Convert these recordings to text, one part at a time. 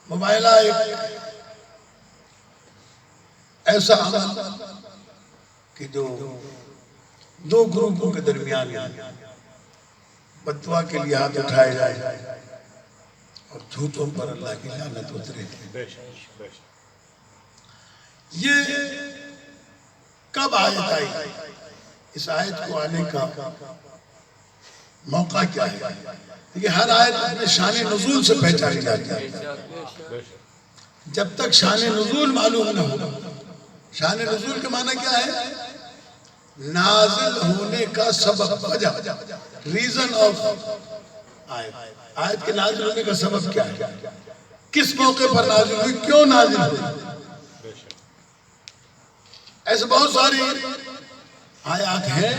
مباہلہ ایک ایسا عمل کہ جو دو گروپوں کے درمیان بددعا کے لیے ہاتھ اٹھائے جائے اور جھوٹوں پر اللہ کی لعنت اترے. یہ کب آیت آئی؟ اس آیت کو آنے کا موقع کیا ہے؟ یہ ہر آیت اپنے شان نزول سے پہچانی جاتی ہے. جب تک شان نزول معلوم نہ ہو. شان نزول کا معنی کیا ہے؟ نازل ہونے کا سبب، وجہ، ریزن آف آیت. آیت کے نازل ہونے کا سبب کیا ہے؟ کس موقع پر نازل ہوئی؟ کیوں نازل ہوئی؟ ایسے بہت ساری آیات ہیں،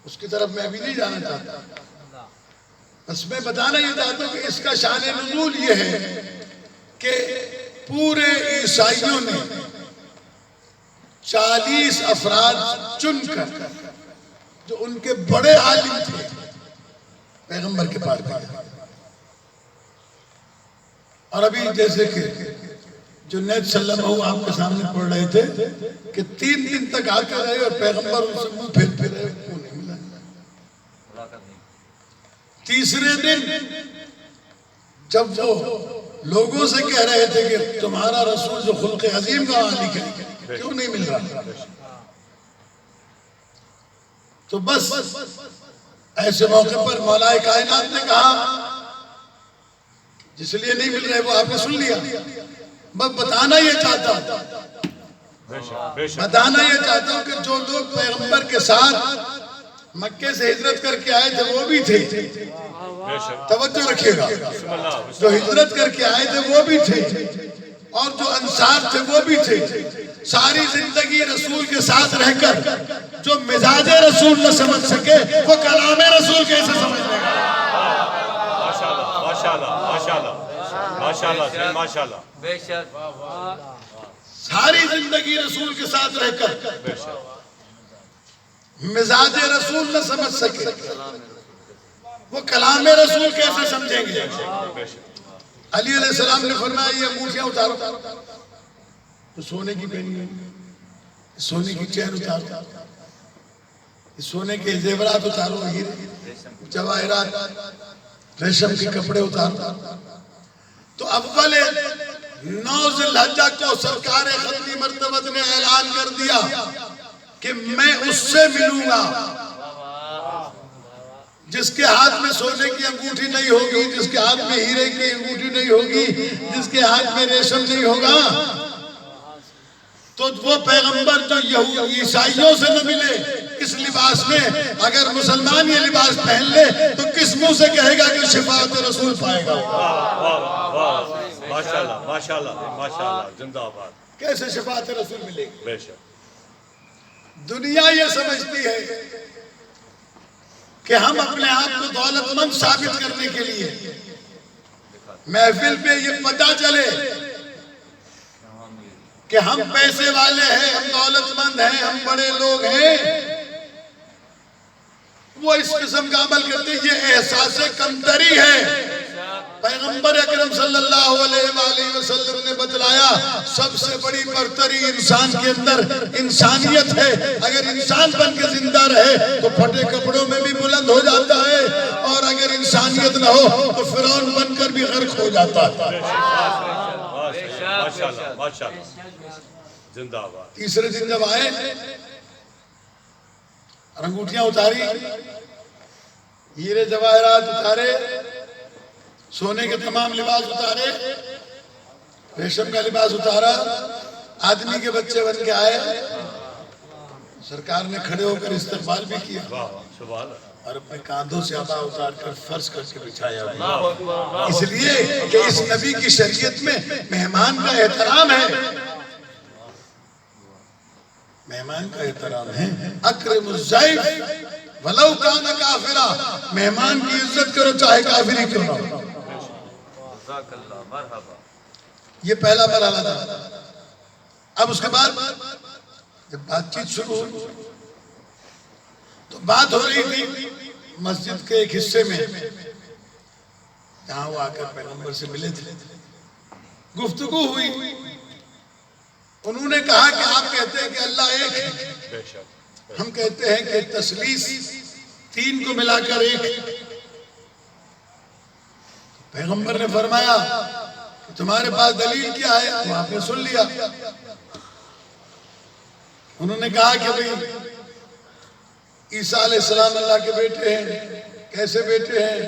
اس کی طرف میں ابھی نہیں جانا چاہتا. بس میں بتانا یہ چاہتا ہوں کہ اس کا شان نزول یہ ہے کہ پورے عیسائیوں نے 40 افراد چن کر جو ان کے بڑے عالم تھے پیغمبر کے پاس گئے. اور ابھی جیسے کہ جو نیت صلی اللہ علیہ وسلم آپ کے سامنے پڑھ رہے تھے کہ 3 دن تک آتے رہے اور پیغمبر ان سے منہ پھیر رہے، وہ نہیں ملا. تیسرے دن جب وہ لوگوں سے کہہ رہے تھے کہ تمہارا رسول جو خلق عظیم کا مالک ہے کیوں نہیں مل رہا، تو بس ایسے موقع پر مولا کائنات نے کہا جس لیے نہیں مل رہے وہ آپ نے سن لیا. بس بتانا یہ چاہتا ہوں کہ جو لوگ پیغمبر کے ساتھ مکے سے ہجرت کر کے آئے تھے وہ بھی تھے. توجہ رکھیے گا، جو ہجرت کر کے آئے تھے وہ بھی تھے اور جو انصار تھے وہ بھی تھے. ساری زندگی رسول کے ساتھ رہ کر جو مزاج رسول نہ سمجھ سکے وہ کلام رسول کیسے سمجھ لے گا؟ ماشاءاللہ. ساری زندگی رسول کے ساتھ رہ کر مزاج رسول نہ سمجھ سکے وہ کلام رسول کیسے سمجھیں گے؟ علی علیہ السلام نے فرمایا یہ انگوٹھیاں اتارو، تو سونے کی پہنی ہے، سونے کی چین اتارو، سونے کے زیورات اتارو، جواہرات، ریشم کے کپڑے اتارو. تو اول 9 ذی الحجہ کو سرکار ختمی مرتبت نے اعلان کر دیا کہ میں اس سے ملوں گا جس کے ہاتھ میں سونے کی انگوٹھی نہیں ہوگی، جس کے ہاتھ میں ہیرے کی انگوٹھی نہیں ہوگی، جس کے ہاتھ میں ریشم نہیں ہوگا. تو وہ پیغمبر جو عیسائیوں سے نہ ملے اس لباس میں، اگر مسلمان یہ لباس پہن لے تو کس منہ سے کہے گا کہ شفاعت رسول پائے گا؟ ماشاءاللہ زندہ آباد. کیسے شفاعت رسول ملے گی؟ بے شک. دنیا یہ سمجھتی ہے کہ ہم اپنے آپ کو دولت مند ثابت کرنے کے لیے محفل پہ یہ پتہ چلے کہ ہم پیسے والے ہیں، ہم دولت مند ہیں، ہم بڑے لوگ ہیں، وہ اس قسم کا عمل کرتے ہیں. یہ احساس کمتری ہے. پیغمبر اکرم صلی اللہ علیہ وآلہ وسلم نے بتلایا سب سے بڑی برتری انسان کے اندر انسانیت ہے. اگر انسان بن کے زندہ رہے تو پھٹے کپڑوں میں بھی بلند ہو جاتا ہے، اور اگر انسانیت نہ ہو تو فرعون بن کر بھی غرق ہو جاتا ہے. ماشاءاللہ زندہ آباد. تیسرے دن جب آئے انگوٹھیاں اتاری، ہیرے جواہرات اتارے، سونے کے تمام لباس اتارے، ریشم کا لباس اتارا، آدمی کے بچے بن کے آئے. سرکار نے کھڑے ہو کر استقبال بھی کیا اور اپنے کاندھوں سے عبا اتار کر فرش کر کے بچھایا. اس لیے کہ اس نبی کی شریعت میں مہمان کا احترام ہے. مہمان کا احترام ہے. اکرم الضیف ولو کان کافرا. مہمان کی عزت کرو چاہے کافری کیوں نہ ہو. یہ پہلا مرحلہ تھا. اب اس کے بعد جب بات چیت شروع ہوئی تو بات ہو رہی تھی مسجد کے ایک حصے میں جہاں وہ آ کر پیغمبر سے ملے تھے. گفتگو ہوئی. انہوں نے کہا کہ آپ کہتے ہیں کہ اللہ ایک ہے, بے شک. ہم کہتے ہیں کہ تثلیث تین کو ملا کر ایک. پیغمبر نے فرمایا کہ تمہارے پاس دلیل کیا ہے؟ تو آپ نے سن لیا. انہوں نے کہا کہ بھئی عیسیٰ علیہ السلام اللہ کے بیٹے ہیں. کیسے بیٹے ہیں؟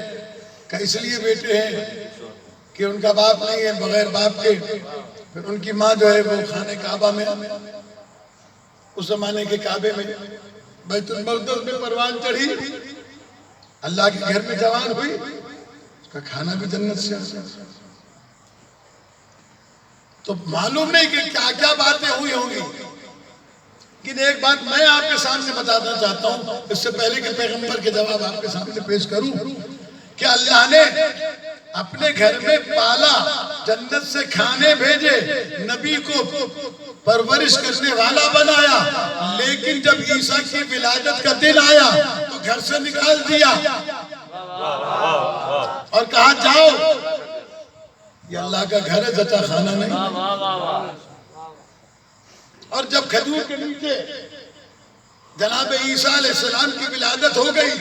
کہ اس لیے بیٹے ہیں کہ ان کا باپ نہیں ہے, بغیر باپ کے. پھر ان کی ماں جو ہے وہ خانہ کعبہ میں, اس زمانے کے کعبے میں بیت المقدس میں پروان چڑھی, اللہ کے گھر میں جوان ہوئی, اس کا کھانا بھی جنت سے. تو معلوم نہیں کہ کیا کیا باتیں ہوئی ہوں گی, لیکن ایک بات میں آپ کے سامنے بتانا چاہتا ہوں اس سے پہلے کہ پیغمبر کے جواب آپ کے سامنے پیش کروں, کہ اللہ نے اپنے گھر میں پالا, جنت سے کھانے بھیجے, نبی کو پرورش کرنے والا بنایا, لیکن جب عیسیٰ کی ولادت کا دن آیا تو گھر سے نکال دیا اور کہا جاؤ, یہ اللہ کا گھر ہے, جچا خانہ نہیں. اور جب کھجور کے نیچے جناب عیسیٰ علیہ السلام کی ولادت ہو گئی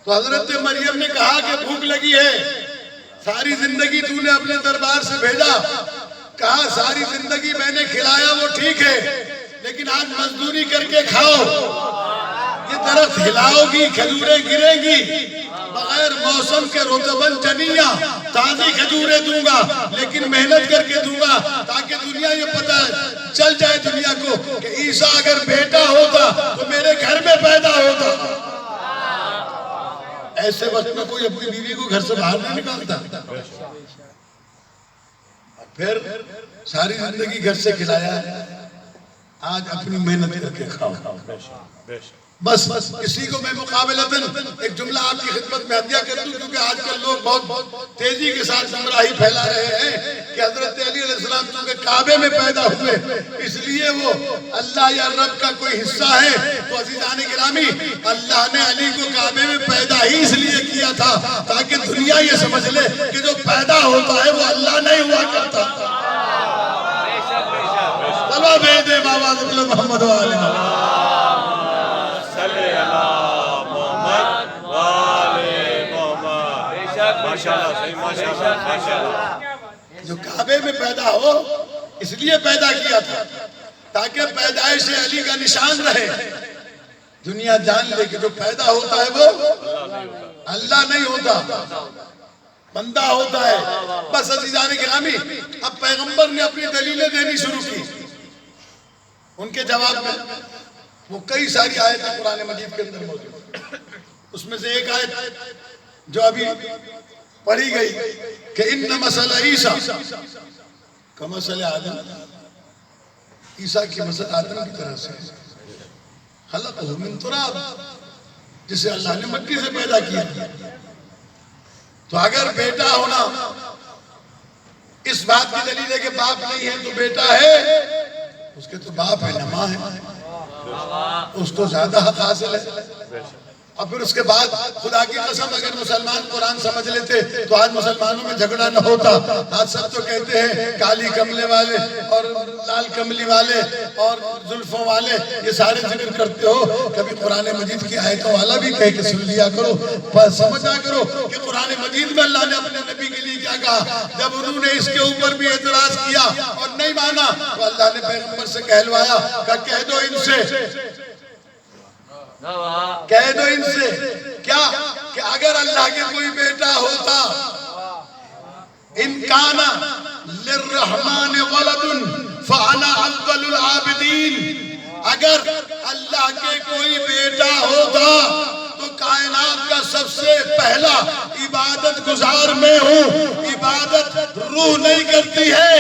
تو حضرت مریم نے کہا کہ بھوک لگی ہے, ساری زندگی تو نے اپنے دربار سے بھیجا, کہا ساری زندگی میں نے کھلایا وہ ٹھیک ہے, لیکن آج مزدوری کر کے کھاؤ. یہ درخت ہلاؤ گی, کھجوریں گریں گی, بغیر موسم کے رطباً جنیاں تازی کھجوریں دوں گا, لیکن محنت کر کے دوں گا تاکہ دنیا یہ پتہ چل جائے دنیا کو کہ عیسیٰ اگر بیٹا ہوتا تو میرے گھر میں پیدا ہوتا. ایسے وقت میں کوئی اپنی بیوی کو گھر سے باہر نہیں نکالتا. پھر ساری زندگی گھر سے کھلایا, آج اپنی محنت کر کے کھاؤ. بس اسی کو میں مقابلتاً ایک جملہ آپ کی خدمت میں ہدیہ کر دوں, کیونکہ آج کل لوگ بہت تیزی کے ساتھ گمراہی پھیلا رہے ہیں کہ حضرت علی علیہ السلام چونکہ کعبے میں پیدا ہوئے اس لیے وہ اللہ یا رب کا کوئی حصہ ہے. تو عزیزان گرامی, اللہ نے علی کو کعبے میں پیدا ہی اس لیے کیا تھا تاکہ دنیا یہ سمجھ لے کہ جو پیدا ہوتا ہے وہ اللہ نہیں ہوا کرتا. چلو بھیج دے بابا محمد والے جو کعبے میں پیدا ہو اس لیے پیدا کیا تھا تاکہ پیدائش علی کا نشان رہے, دنیا جان لے کہ جو پیدا ہوتا ہے وہ اللہ نہیں ہوتا, بندہ ہوتا ہے. بس عزیزان گرامی, اب پیغمبر نے اپنی دلیلیں دینی شروع کی. ان کے جواب میں وہ کئی ساری آیتیں قرآن مجید کے اندر موجود, اس میں سے ایک آیت جو ابھی پڑھی گئی کہ ان مثل عیسیٰ کمثل آدم, عیسیٰ کی مثل آدم کی طرح سے, خلقہ من تراب, جسے اللہ نے مٹی سے پیدا کیا. تو اگر بیٹا ہونا اس بات کی دلیل ہے کہ باپ نہیں ہے تو بیٹا ہے, اس کے تو باپ ہے, نما ہے, اس کو زیادہ حق حاصل ہے. اور پھر اس کے بعد خدا کی قسم اگر مسلمان قرآن سمجھ لیتے تو آج مسلمانوں میں جھگڑا نہ ہوتا. آج سب تو کہتے ہیں کالی کملے والے اور لال کملی والے اور زلفوں والے, یہ سارے ذکر کرتے ہو, کبھی قرآن مجید کی آیتوں والا بھی کہہ کے سن لیا کرو, سمجھا کرو کہ قرآن مجید میں اللہ نے اپنے نبی کے لیے کیا کہا. جب انہوں نے اس کے اوپر بھی اعتراض کیا اور نہیں مانا تو اللہ نے پیغمبر سے کہلوایا کہ کہہ دو ان سے, کہہ دو ان سے کیا کہ اگر اللہ کے کوئی بیٹا ہوتا, ان کانا للرحمن ولد فانا افضل العابدین, اگر اللہ کے کوئی بیٹا ہوتا تو کائنات کا سب سے پہلا عبادت گزار میں ہوں. عبادت روح نہیں کرتی ہے,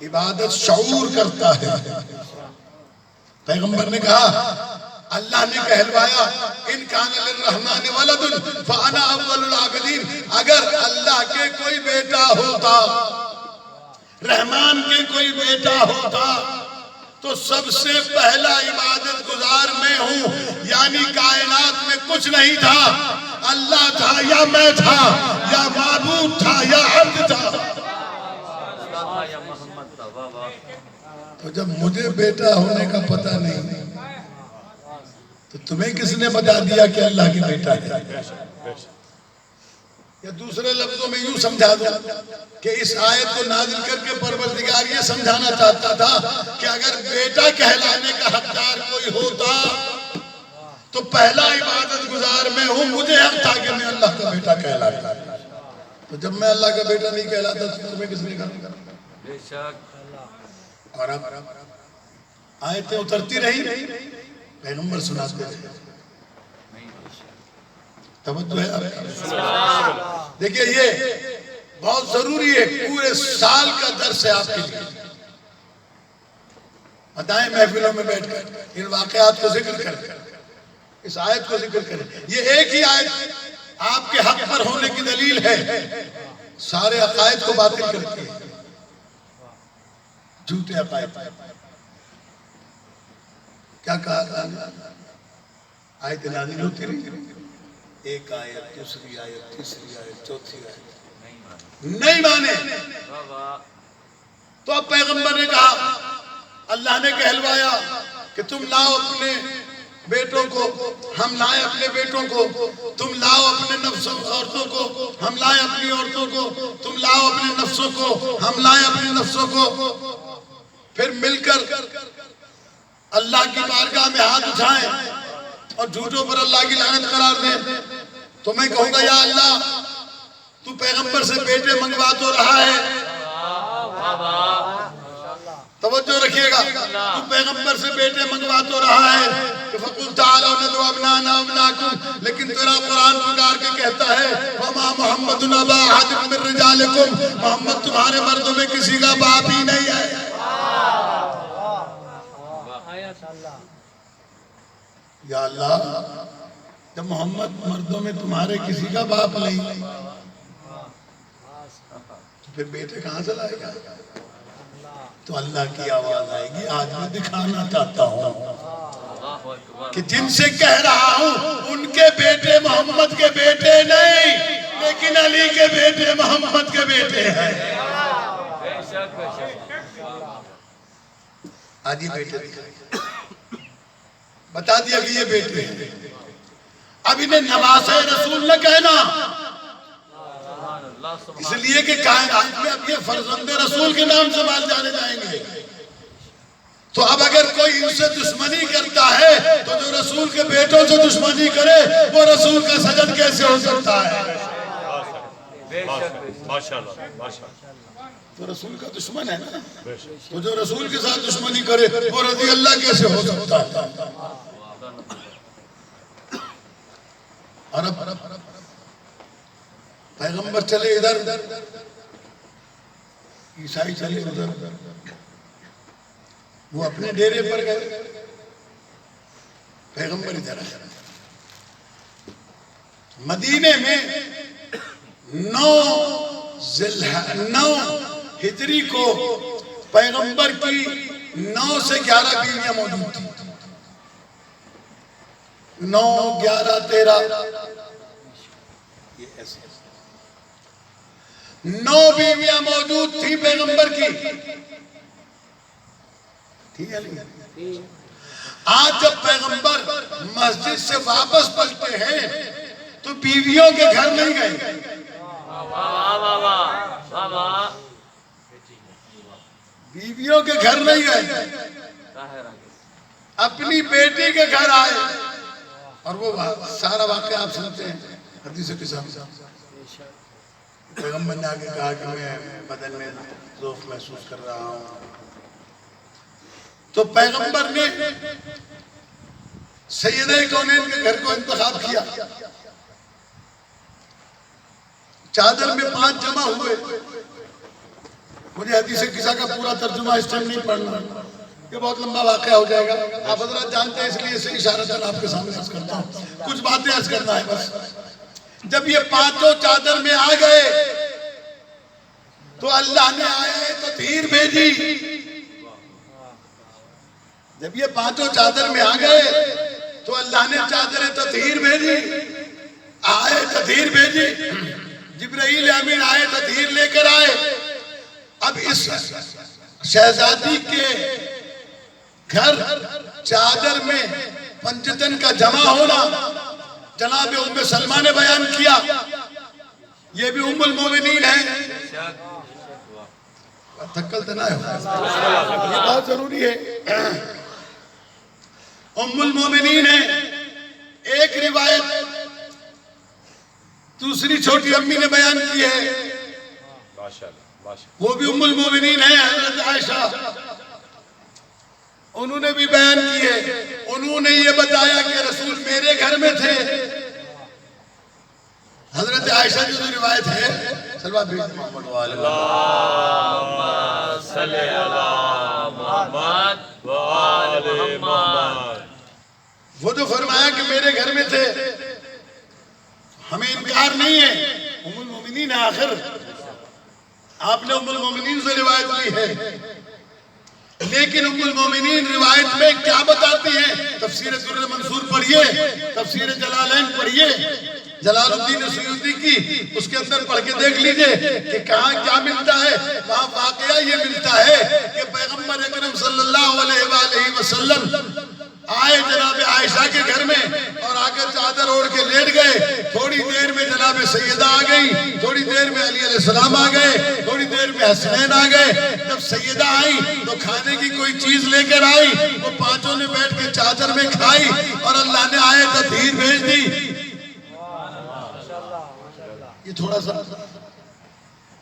عبادت شعور کرتا ہے. پیغمبر نے کہا, اللہ نے کہلوایا ان کان للرحمن ولد فانا اول العابدین, اگر اللہ کے کوئی بیٹا ہوتا, رحمان کے کوئی بیٹا ہوتا تو سب سے پہلا عبادت گزار میں ہوں. یعنی کائنات میں کچھ نہیں تھا, اللہ تھا یا میں تھا یا معبود تھا یا عبد تھا. تو جب مجھے بیٹا ہونے کا پتہ نہیں تو تمہیں کس نے بتا دیا کہ اللہ کی بیٹا ہے؟ یا دوسرے لفظوں میں یوں سمجھا دوں کہ اس آیت کو نازل کر کے پروردگار یہ سمجھانا چاہتا تھا کہ اگر بیٹا کہلانے کا حقدار کوئی ہوتا تو پہلا عبادت گزار میں ہوں، مجھے حق تھا کہ میں اللہ کا بیٹا کہلاتا. تو جب میں اللہ کا بیٹا نہیں کہلاتا تو تمہیں کس نے کہا؟ بے شک. اور اب آیتیں اترتی رہی، پیغمبر سناتے رہے. توجہ ہے آپ؟ دیکھیے یہ بہت ضروری ہے، پورے سال کا درس ہے آپ کے لیے. بتائیں محفلوں میں بیٹھ کر ان واقعات کو ذکر کریں، اس آیت کو ذکر کریں. یہ ایک ہی آیت آپ کے حق پر ہونے کی دلیل ہے، سارے عقائد کو باطل کرتی ہے، جھوٹے عقائد. کیا کہا؟ آیت نازل ہوتی رہی، ایک آیت، دوسری آیت، تیسری آیت، چوتھی آیت، نہیں مانے. تو اب پیغمبر نے کہا، اللہ نے کہلوایا کہ تم لاؤ اپنے بیٹوں کو، ہم لائے اپنے بیٹوں کو، تم لاؤ اپنے نفسوں عورتوں کو، ہم لائے اپنی عورتوں کو، تم لاؤ اپنے نفسوں کو، ہم لائے اپنے نفسوں کو. پھر مل کر اللہ کی بارگاہ میں ہاتھ اٹھائیں اور جھوٹوں پر اللہ کی لعنت قرار دیں. تو میں کہوں گا یا اللہ تو پیغمبر سے بیٹے منگوا تو رہا ہے، توجہ رکھیے گا، تو پیغمبر سے بیٹے منگوا تو رہا ہے کہ فَقُلْ تَعَالَوْا نَدْعُ أَبْنَاءَنَا وَأَبْنَاءَكُمْ، لیکن تیرا قرآن پکار کے کہتا ہے وَمَا مُحَمَّدٌ أَبَا أَحَدٍ مِّن رِّجَالِكُمْ، محمد تمہارے مردوں میں کسی کا باپ ہی نہیں ہے. یا اللہ جب محمد مردوں میں تمہارے کسی کا باپ نہیں تو پھر بیٹے کہاں سے لائے گا؟ تو اللہ کی آواز آئے گی. آج میں دکھانا چاہتا ہوں کہ جن سے کہہ رہا ہوں ان کے بیٹے محمد کے بیٹے نہیں، لیکن علی کے بیٹے محمد کے بیٹے ہیں. آج یہ بیٹے دکھائے، بتا دیا کہ یہ بیٹے ہیں. اب انہیں نواسہ رسول نہ کہنا، اس لیے کہ کائنات میں اب یہ فرزند رسول کے نام سے بال جانے جائیں گے. تو اب اگر کوئی ان سے دشمنی کرتا ہے تو جو رسول کے بیٹوں سے دشمنی کرے وہ رسول کا سجن کیسے ہو سکتا ہے؟ تو رسول کا دشمن ہے نا، تو جو رسول کے ساتھ دشمنی کرے وہ رضی اللہ کیسے ہو سکتا ہے؟ اور اب پیغمبر چلے ادھر، عیسائی چلے ادھر، وہ اپنے ڈیرے پر گئے، پیغمبر ادھر آئے. مدینے میں 9 ہجری کو پیغمبر کی 9 سے 11 بیویاں موجود تھیں. 9 11 13 یہ ایسے 9 بیویاں موجود تھی پیغمبر کی. ٹھیک ہے نہیں؟ آج جب پیغمبر مسجد سے واپس پلٹے ہیں تو بیویوں کے گھر نہیں گئے، بیویوں کے گھر نہیں گئے، اپنی بیٹی کے گھر آئے. اور وہ سارا واقعہ آپ سنتے ہیں حدیث کے ساتھ. پیغمبر نے آگے کہا کہ میں بدن میں ضعف محسوس کر رہا ہوں. تو پیغمبر نے سیدہ کونین کے گھر کو انتخاب کیا. چادر میں 5 جمع ہوئے. مجھے حدیث قصہ کا پورا ترجمہ اس ٹائم نہیں پڑھنا، یہ بہت لمبا واقعہ ہو جائے گا، آپ حضرات جانتے ہیں، اس لیے اسے اشارتاً آپ کے سامنے عرض کرتا ہوں. کچھ باتیں عرض کرنا ہے بس. جب یہ 5 چادر میں آ گئے تو اللہ نے آئے تطہیر بھیجی. جب یہ 5 چادر میں آ گئے تو اللہ نے چادر تطہیر بھیجی، آئے تطہیر بھیجی. جبرائیل امین آئے تطہیر لے کر آئے. اب اس شہزادی کے گھر چادر میں پنجتن کا جمع ہونا جناب ام سلمہ نے بیان کیا. یہ بھی ام المومنین ہیں. تھکل نہ ہو، یہ بہت ضروری ہے. ام المومنین ہیں. ایک روایت دوسری چھوٹی امی نے بیان کی ہے، وہ بھی ام المومنین ہیں حضرت عائشہ. انہوں نے بھی بیان کیے. انہوں نے یہ بتایا کہ رسول میرے گھر میں تھے. حضرت عائشہ کی جو روایت ہے سلوات بھیجتے محمد صلی اللہ محمد وآل محمد. وہ جو فرمایا کہ میرے گھر میں تھے، ہمیں انکار نہیں ہے، ام المومنین ہے. آخر آپ نے ام المومنین سے روایت لی ہے، لیکن ام المومنین روایت میں کیا بتاتی ہیں؟ تفسیر در منصور پڑھیے، تفسیر جلالین پڑھیے جلال الدین سیوطی کی، اس کے اندر پڑھ کے دیکھ لیجئے کہ کہاں کیا ملتا ہے. وہاں واقعہ یہ ملتا ہے کہ پیغمبر اکرم صلی اللہ علیہ وآلہ وسلم آئے جناب عائشہ کے گھر میں اور آ کر چادر اوڑھ کے لیٹ گئے. تھوڑی دیر میں جناب سیدہ آ گئی، تھوڑی دیر میں علی علیہ السلام آ گئے، تھوڑی دیر میں حسنین آ گئے. جب سیدہ آئی تو کھانے کی کوئی چیز لے کر آئی. وہ پانچوں نے بیٹھ کے چادر میں کھائی اور اللہ نے آئے تطہیر بھیج دی. یہ تھوڑا سا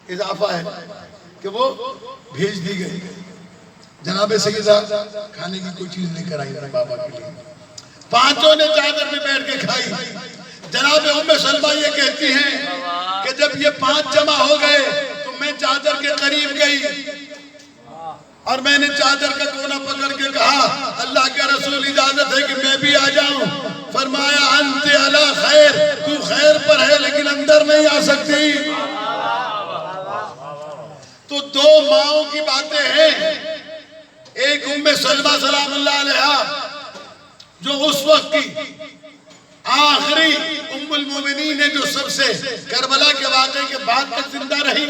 اضافہ ہے کہ وہ بھیج دی گئی. جناب سیدہ کھانے کی کوئی چیز لے کر آئی اپنے بابا کے لیے. پانچوں نے چادر میں بیٹھ کے کھائی. جناب ام سلمہ یہ کہتی ہیں کہ جب یہ پانچ جمع ہو گئے تو میں چادر کے قریب گئی اور میں نے چادر کا کونا پکڑ کے کہا اللہ کے رسول اجازت ہے کہ میں بھی آ جاؤں. فرمایا انت علی خیر، تو خیر پر ہے لیکن اندر نہیں آ سکتی. تو دو ماؤں کی باتیں ہیں. ایک ام سلمہ سلام اللہ علیہا جو اس وقت کی آخری ام المومنین ہے، جو سب سے کربلا کے واقعے کے بعد تک زندہ رہی.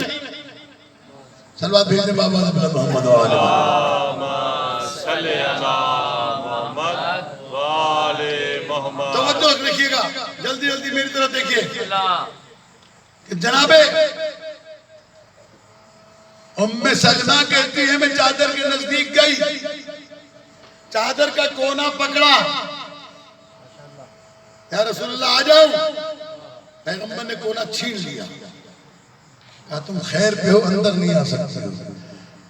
سلوات بھیجنے بابا محمد صلی اللہ محمد وآل محمد. توجہ رکھیے گا، جلدی جلدی میری طرف دیکھیے کہ جناب ام سلمہ کہتی ہے میں چادر کے نزدیک گئی، چادر کا کونا پکڑا، یا رسول اللہ آ جاؤں. پیغمبر نے کونا چھین لیا، کہا تم خیر پہ ہو، اندر نہیں آ سکتے.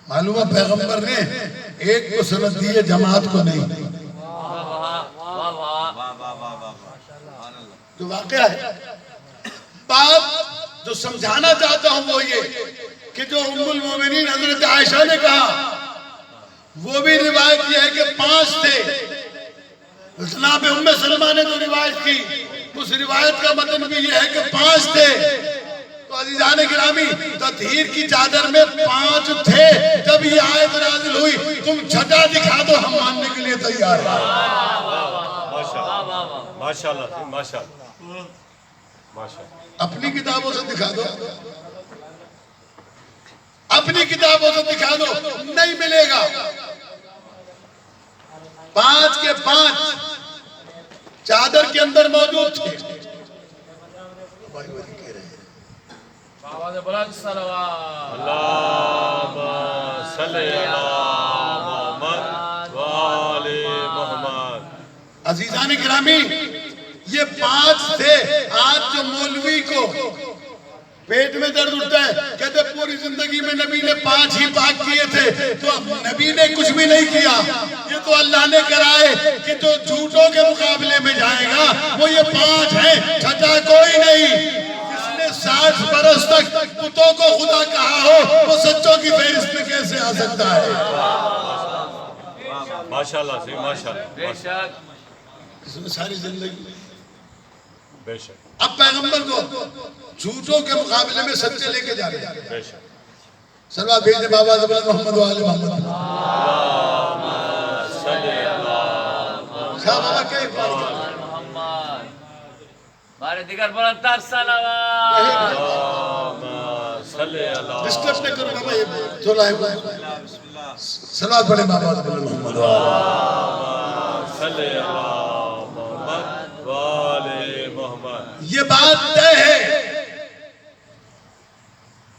معلوم ہے پیغمبر نے ایک کو سند دی ہے، جماعت کو نہیں. جو واقعہ ہے، بات جو سمجھانا چاہتا ہوں وہ یہ کہ جو ام المومنین حضرت عائشہ نے کہا وہ بھی روایت یہ ہے کہ 5 تھے. جناب ام سلمہ نے جو روایت کی اس روایت کا متن بھی یہ ہے کہ 5 تھے. تو عزیزان گرامی تطہیر کی چادر میں 5 تھے. جب یہ آیت نازل ہوئی تم چھٹا دکھا دو ہم ماننے کے لیے تیار ہیں. ماشاءاللہ ماشاءاللہ ماشاءاللہ. اپنی کتابوں سے دکھا دو، اپنی کتابوں سے دکھا دو، نہیں ملے گا. 5 کے 5 چادر کے اندر موجود تھے. اللہم صلی اللہ محمد وآل محمد. عزیزان گرامی یہ 5 تھے. آج جو مولوی کو پیٹ میں درد اٹھتا ہے کہتے پوری زندگی میں نبی نے 5 ہی پاک کیے تھے، تو اب نبی نے کچھ بھی نہیں کیا. یہ تو اللہ نے کرائے کہ جو جھوٹوں کے مقابلے میں جائے گا وہ یہ 5 ہیں، چھٹا کوئی نہیں. جس نے 60 برس تک بتوں کو خدا کہا ہو وہ سچوں کی فہرست میں کیسے آ سکتا ہے؟ ماشاءاللہ سے ماشاءاللہ. بے شک اس میں ساری زندگی. بے شک اب پیغمبر کو جھوٹوں کے مقابلے میں سچے لے کے جا رہے ہیں. بے شک. سلوات بھیجنے بابا زبان محمد و آل محمد. صلی اللہ شاہ بابا کئی پڑھ گئے محمد بارے دیگر بلندتر صلوات. ڈسٹرب نہ کرو بابا، یہ تھوڑا ہے صلوات پڑھیں بابا محمد صلی اللہ محمد وآل محمد۔ یہ بات طے ہے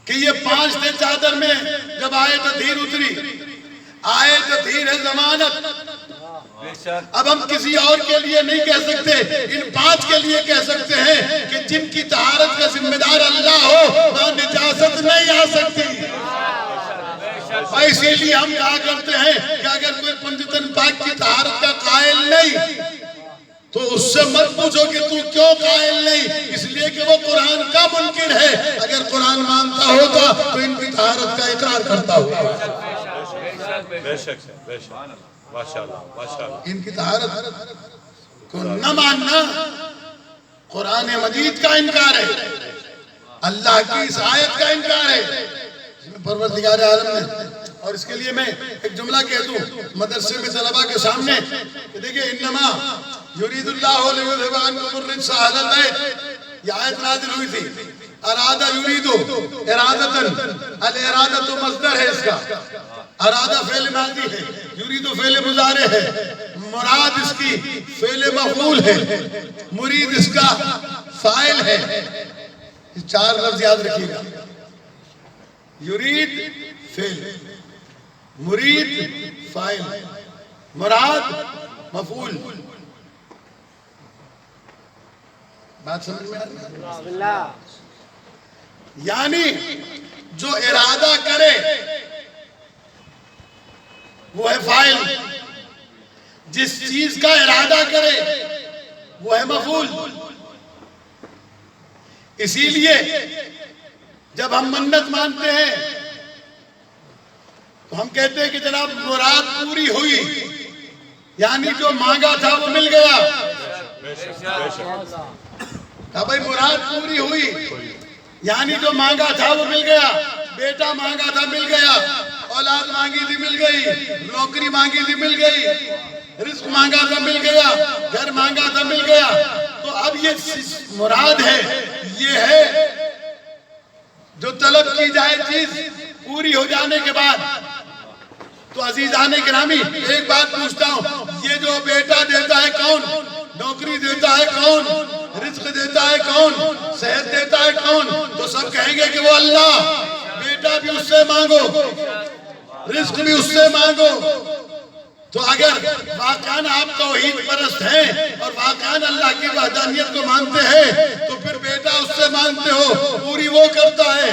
کہ یہ 5 دن چادر میں جب آئے تطہیر اتری، آئے تطہیر ہے ضمانت، اب ہم کسی اور کے لیے نہیں کہہ سکتے، ان 5 کے لیے کہہ سکتے ہیں کہ جن کی طہارت کا ذمہ دار اللہ ہو وہاں نجاست نہیں آ سکتی۔ اسی لیے ہم کہا کرتے ہیں کہ اگر کوئی پنجتن پاک کی طہارت کا قائل نہیں تو اس سے مت پوچھو کہ تو کیوں قائل نہیں، اس لیے کہ وہ قرآن کا منکر ہے۔ اگر قرآن مانتا ہوتا تو ان کی طہارت کا اقرار کرتا ہوتا۔ بے شک سے، بے شک، ماشاءاللہ ماشاءاللہ۔ ان کی طہارت کو نہ ماننا قرآن مجید کا انکار ہے، اللہ کی اس آیت کا انکار ہے جس میں پروردگار عالم نے۔ اور اس کے لیے میں ایک جملہ کہہ دوں مدرسے میں طلباء کے سامنے کہ دیکھیں انما یرید اللہ لیذھب عنکم الرجس اہل البیت، یہ آیت نازل ہوئی تھی۔ ارادہ یریدو ارادتن، الارادت مصدر ہے اس کا، ارادہ فعل ماضی ہے، یریدو فعل مضارع ہے، مراد اس کی فعل مفعول ہے، مرید اس کا فاعل ہے۔ یہ 4 لفظ یاد رکھیے گا، یرید فعل، مرید فاعل، مراد مفعول۔ بات سمجھ میں آ رہی ہے؟ یعنی جو ارادہ کرے وہ ہے فاعل، جس چیز کا ارادہ کرے وہ ہے مفعول۔ اسی لیے جب ہم منت مانتے ہیں تو ہم کہتے ہیں کہ جناب مراد پوری ہوئی، یعنی جو مانگا تھا وہ مل گیا۔ کہا بھائی مراد پوری ہوئی، یعنی جو مانگا تھا وہ مل گیا، بیٹا مانگا تھا مل گیا، اولاد مانگی تھی مل گئی، نوکری مانگی تھی مل گئی، رزق مانگا تھا مل گیا، گھر مانگا تھا مل گیا۔ تو اب یہ مراد ہے، یہ ہے جو طلب کی جائے چیز پوری ہو جانے کے بعد۔ تو عزیزان گرامی ایک بات پوچھتا ہوں، یہ جو بیٹا دیتا ہے کون؟ نوکری دیتا ہے کون؟ رزق دیتا ہے کون؟ صحت دیتا ہے کون؟ تو سب کہیں گے کہ وہ اللہ۔ بیٹا بھی اس سے مانگو، رزق بھی اس سے مانگو۔ تو اگر واقعاً آپ توحید پرست ہیں اور واقعاً اللہ کی وحدانیت کو مانتے ہیں تو پھر بیٹا اس سے مانگتے ہو، پوری وہ کرتا ہے،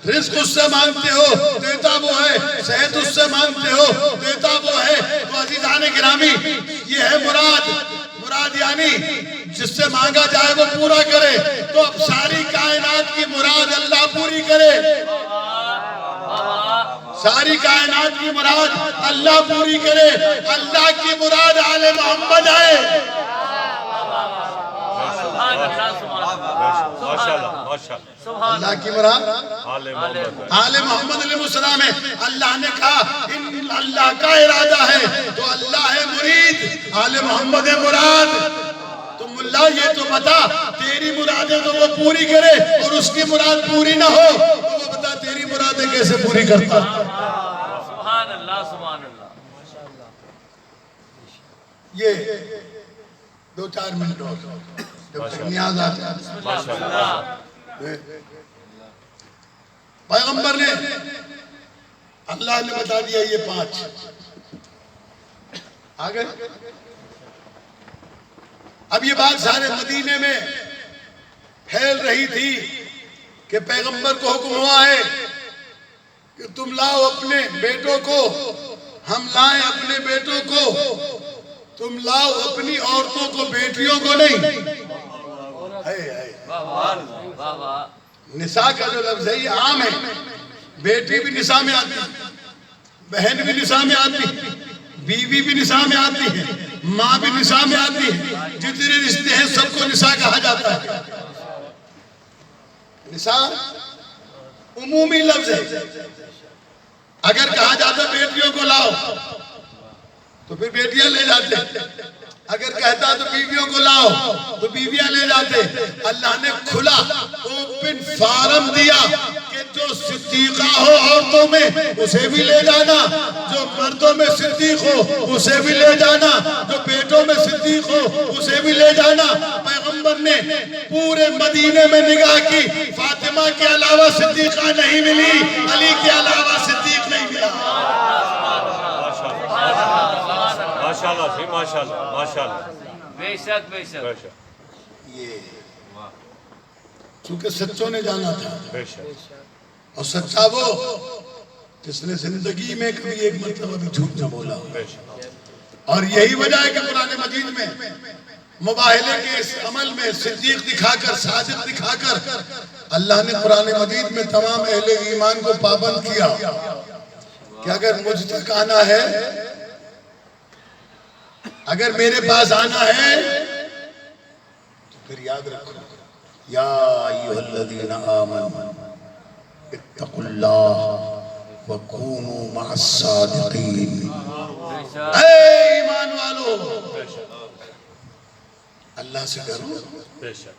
رزق اس سے مانگتے ہو، دیتا وہ ہے، صحت اس سے مانگتے ہو، دیتا وہ ہے۔ تو عزیزان گرامی یہ ہے مراد۔ مراد یعنی جس سے مانگا جائے وہ پورا کرے۔ تو اب ساری کائنات کی مراد اللہ پوری کرے، ساری کائنات کی مراد اللہ پوری کرے۔ اللہ کی مراد آل محمد ہے۔ اللہ کی مراد آل محمد علیہ السلام ہے۔ اللہ نے کہا ان اللہ کا ارادہ ہے تو اللہ ہے مرید، آل محمد ہے مراد۔ تو ملا یہ تو بتا تیری مرادیں تو وہ پوری کرے اور اس کی مراد پوری نہ ہو تو وہ بتا تیری مرادیں کیسے پوری کرتا۔ سبحان اللہ سبحان اللہ۔ یہ 2-4 منٹ اور جب تک نیاز آتا ہے۔ پیغمبر نے اللہ نے بتا دیا یہ 5 آگے۔ اب یہ بات سارے مدینے میں پھیل رہی تھی کہ پیغمبر کو حکم ہوا ہے کہ تم لاؤ اپنے بیٹوں کو، ہم لائیں اپنے بیٹوں کو، تم لاؤ اپنی عورتوں کو، بیٹیوں کو نہیں۔ نساء کا جو لفظ ہے یہ عام ہے، بیٹی بھی نساء میں آتی ہے، بہن بھی نساء میں آتی ہے، بیوی بھی نساء میں آتی ہے، ماں بھی نساء میں آتی ہے، جتنے رشتے ہیں سب کو نساء کہا جاتا ہے۔ نساء عمومی لفظ ہے۔ اگر کہا جاتا بیٹیوں کو لاؤ تو پھر بیٹیاں لے جاتے، اگر کہتا تو بیویوں کو لاؤ تو بیویاں لے جاتے۔ اللہ نے کھلا وہ اوپن فارم دیا کہ جو صدیقہ ہو عورتوں میں اسے بھی لے جانا، جو مردوں میں صدیق ہو اسے بھی لے جانا، جو بیٹوں میں صدیق ہو اسے بھی لے جانا۔ پیغمبر نے پورے مدینے میں نگاہ کی، فاطمہ کے علاوہ صدیقہ نہیں ملی، علی کے علاوہ صدیق نہیں ملا۔ ماشاءاللہ سی ماشاءاللہ ماشاءاللہ بے شک بے شک بے شک یہ چونکہ سچوں نے جانا تھا، بے شک اور سچا وہ جس نے زندگی میں کبھی ایک مرتبہ بھی جھوٹ نہ بولا، بے شک اور یہی وجہ ہے کہ قرآن مجید میں مباہلے کے اس عمل میں صدیق دکھا کر، صادق دکھا کر اللہ نے قرآن مجید میں تمام اہل ایمان کو پابند کیا کہ اگر مجھ تک آنا ہے، اگر میرے پاس آنا ہے تو پھر یاد رکھو، یا ایھا الذین آمنوا اتقوا اللہ وکونوا مع الصادقین۔ اے ایمان والو، اللہ سے ڈرو بے شک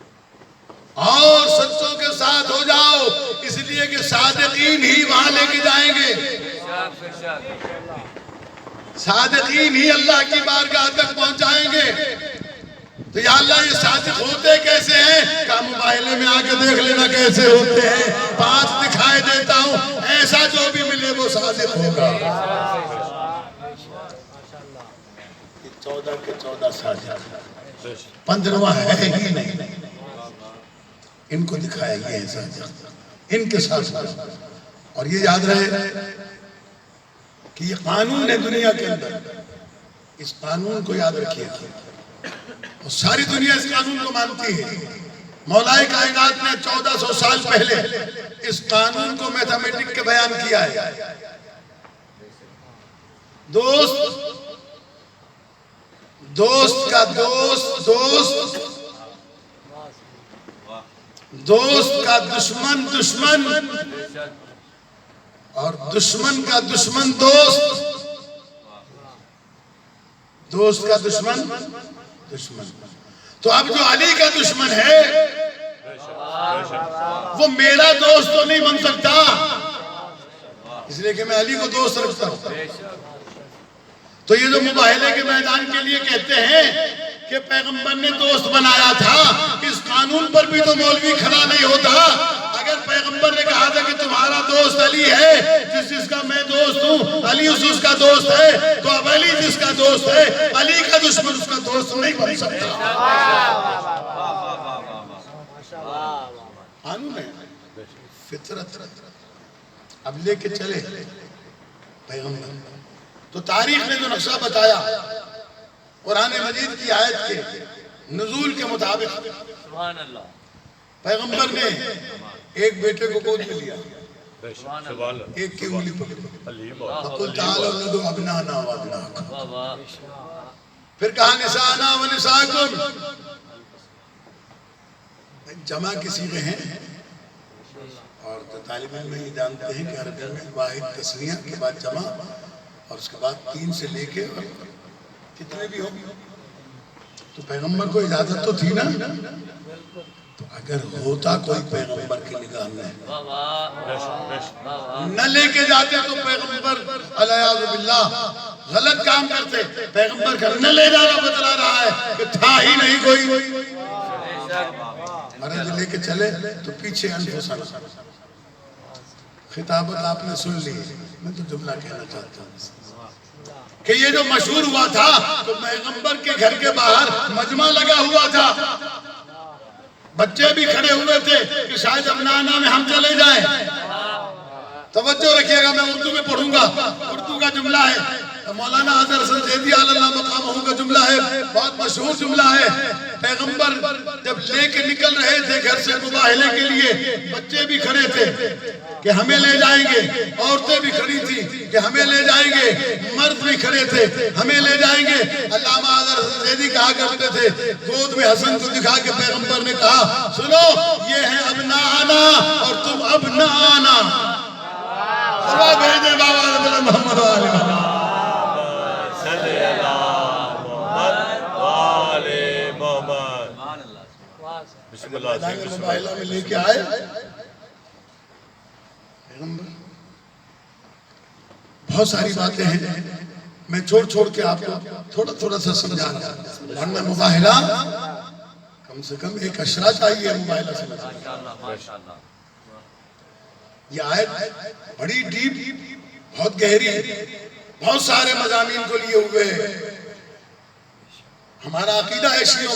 اور سچوں کے ساتھ ہو جاؤ، اس لیے کہ صادقین ہی وہاں لے کے جائیں گے، بے شک صادقین ہی اللہ کی بارگاہ تک پہنچائیں گے۔ تو یا اللہ یہ صادق ہوتے کیسے ہیں؟ کہ موبائلے میں آکے دیکھ لینا کیسے ہوتے ہیں، 5 دکھائے دیتا ہوں، ایسا جو بھی ملے وہ صادق ہوگا۔ یہ 14 کے 14 صادق، بے شک 15واں ہے ہی نہیں، ان کو دکھایا یہ ہے صادق، ان کے ساتھ ساتھ۔ اور یہ یاد رہے کہ یہ قانون ہے دنیا کے اندر، اس قانون کو یاد رکھیے، اور ساری دنیا اس قانون کو مانتی ہے۔ مولائے کائنات نے 1400 سال پہلے اس قانون کو میتھمیٹک کے بیان کیا ہے۔ دوست کا دوست دوست، دوست کا دشمن دشمن، اور دشمن کا دشمن دوست، دوست کا دشمن دشمن۔ تو اب جو علی کا دشمن ہے وہ میرا دوست تو نہیں بن سکتا، اس لیے کہ میں علی کو دوست رکھتا ہوں۔ تو یہ جو مباہلے کے میدان کے لیے کہتے ہیں کہ پیغمبر نے دوست بنایا تھا، اس قانون پر بھی تو مولوی کھڑا نہیں ہوتا۔ اگر پیغمبر نے کہا تھا کہ تمہارا دوست علی ہے، جس کا میں دوست ہوں، علی اس کا دوست ہے، تو اب علی جس کا دوست ہے، علی کا دشمن اس کا دوست نہیں بن سکتا۔ قانون ہے، فطرت۔ اب لے کے چلے پیغمبر، تو تاریخ نے جو نقشہ بتایا قرآن مجید کی آیت کے نزول کے مطابق، سبحان اللہ، پیغمبر نے ایک بیٹے کو گود میں لیا، بے شک سبحان اللہ ایک کی انگلی پکڑی، علی فَقُلْ تَعَالَوْا نَدْعُ أَبْنَاءَنَا وَأَبْنَاءَكُمْ، واہ واہ، پھر کہا نساءنا و نساءکم، جمع کسی میں ہیں، اور طالب علم یہ جانتے ہیں کہ عربی میں واحد تثنیہ کے بعد جمع، اور اس کے بعد 3 سے لے کے کتنے بھی ہوں۔ تو پیغمبر کو اجازت تو تھی نا، تو اگر ہوتا کوئی پیغمبر کی نگاہ میں واہ واہ، بے شک بے شک نہ لے کے جاتے تو پیغمبر علیہ باللہ غلط کام کرتے۔ پیغمبر کا نہ لے جانا بتلا رہا ہے کہ تھا ہی نہیں کوئی، بے شک مرے جو لے کے چلے تو پیچھے انفسنا۔ خطابت آپ نے سن لی، میں تو جملہ کہنا چاہتا ہوں کہ یہ جو مشہور ہوا تھا تو پیغمبر کے گھر کے باہر مجمع لگا ہوا تھا، بچے بھی کھڑے ہوئے تھے کہ شاید ابنانا میں ہم چلے جائیں۔ توجہ رکھیے گا، میں اردو میں پڑھوں گا، اردو کا جملہ ہے، مولانا حضرت حسن زیدی علی اللہ مقامہ کا جملہ ہے، بہت مشہور جملہ ہے۔ پیغمبر جب لے کے نکل رہے تھے گھر سے مباہلے کے لیے، بچے بھی کھڑے تھے کہ ہمیں لے جائیں گے، عورتیں بھی کھڑی تھی کہ ہمیں لے جائیں گے، مرد بھی کھڑے تھے ہمیں لے جائیں گے۔ علامہ حضرت حسن زیدی کہا کرتے تھے، گود میں حسن کو دکھا کے پیغمبر نے کہا، سنو یہ ہے ابنانا اور تم اب نہ آنا۔ سوا بھیجے بابا محمد علیہ وسلم، صلی اللہ محمد وآل محمد، بسم اللہ میدان مباہلہ میں لے کے آئے پیغمبر. بہت ساری باتیں ہیں، میں چھوڑ کے آپ کو تھوڑا سا سمجھا رہا ہوں، ورنہ مباہلہ کم سے کم ایک اشرا چاہیے مباہلہ سمجھا. ماشاءاللہ ماشاءاللہ. یہ آیت بڑی ڈیپ، بہت گہری، بہت سارے مضامین کو لیے ہوئے. ہمارا عقیدہ ہے شیعوں